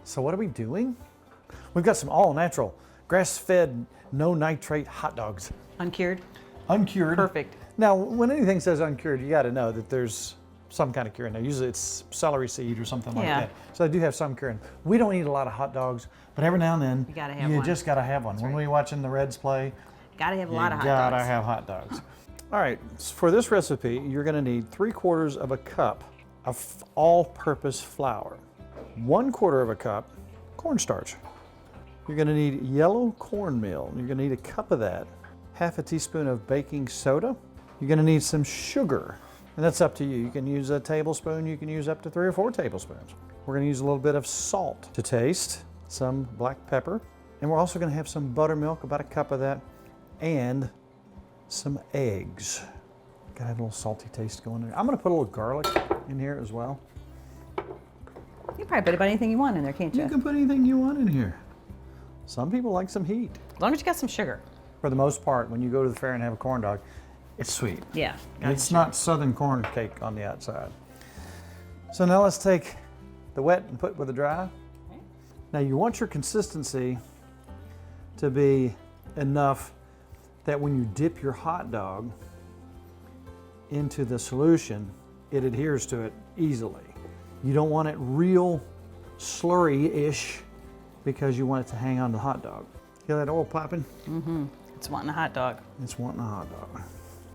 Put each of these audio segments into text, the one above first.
So what are we doing? We've got some all-natural, grass-fed, no nitrate hot dogs. Uncured? Uncured. Perfect. Now, when anything says uncured, you got to know that there's some kind of cure in there. Usually it's celery seed or something like that. So they do have some cure in. We don't eat a lot of hot dogs, but every now and then you just got to have one. When we're watching the Reds play, gotta have a lot of hot dogs. dogs. Gotta have hot dogs. All right, for this recipe, you're gonna need 3/4 of a cup of all-purpose flour, 1/4 of a cup cornstarch. You're gonna need yellow cornmeal. You're gonna need a cup of that, half a teaspoon of baking soda. You're gonna need some sugar, and that's up to you. You can use a tablespoon, you can use up to 3 or 4 tablespoons. We're gonna use a little bit of salt to taste, some black pepper, and we're also gonna have some buttermilk, about a cup of that, and some eggs. Got a little salty taste going in there. I'm gonna put a little garlic in here as well. You can probably put about anything you want in there, can't you? You can put anything you want in here. Some people like some heat. As long as you got some sugar. For the most part, when you go to the fair and have a corn dog, it's sweet. Yeah. It's not southern corn cake on the outside. So now let's take the wet and put with the dry. Okay. Now you want your consistency to be enough that when you dip your hot dog into the solution, it adheres to it easily. You don't want it real slurry-ish because you want it to hang on to the hot dog. Hear that oil popping? Mm-hmm. It's wanting a hot dog. It's wanting a hot dog.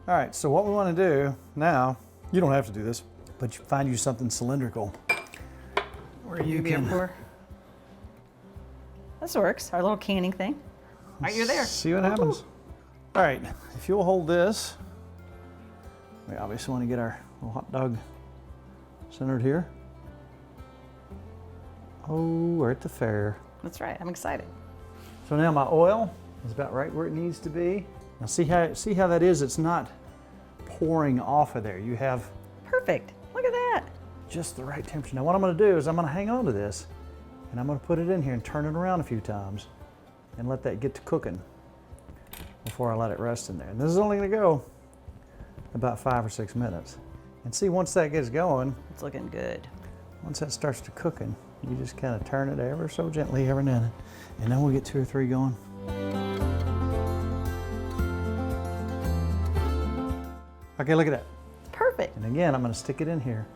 All right, so what we want to do now, you don't have to do this, but you find you something cylindrical where you can... This works, our little canning thing. All right, you're there. See what happens. All right, if you'll hold this, we obviously want to get our little hot dog centered here. Oh, we're at the fair. That's right, I'm excited. So now my oil is about right where it needs to be. Now see how that is? It's not pouring off of there. You have perfect. Look at that. Just the right temperature. Now what I'm going to do is I'm going to hang on to this and I'm going to put it in here and turn it around a few times and let that get to cooking before I let it rest in there. And this is only going to go about 5 or 6 minutes. And see, once that gets going, it's looking good. Once that starts to cooking, you just kind of turn it ever so gently every now and then we'll get 2 or 3 going. Okay, look at that. Perfect. And again, I'm going to stick it in here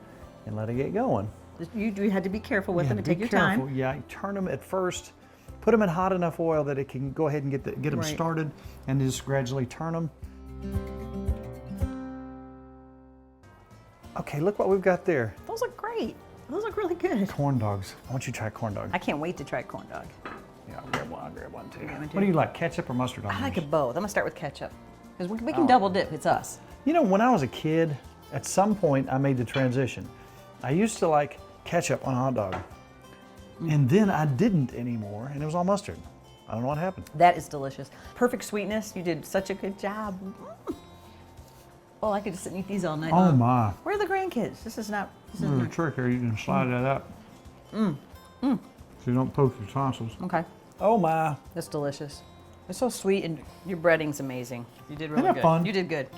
and let it get going. You had to be careful with them and take your time. Yeah, you turn them at first, put them in hot enough oil that it can go ahead and get them started, and just gradually turn them. Okay, look what we've got there. Those look great. Those look really good. Corn dogs. I want you to try corn dog. I can't wait to try corn dog. Yeah, I'll grab one too. What do you like, ketchup or mustard on yours? I like it both. I'm gonna start with ketchup because we can double dip. It's us. You know, when I was a kid, at some point I made the transition. I used to like ketchup on a hot dog, and then I didn't anymore, and it was all mustard. I don't know what happened. That is delicious. Perfect sweetness. You did such a good job. Oh, I could just sit and eat these all night long. Oh my. Where are the grandkids? This is not. There's a trick here. You can slide that up. So you don't poke your tonsils. Okay. Oh my. That's delicious. It's so sweet, and your breading's amazing. You did really Isn't that good. fun? You did good.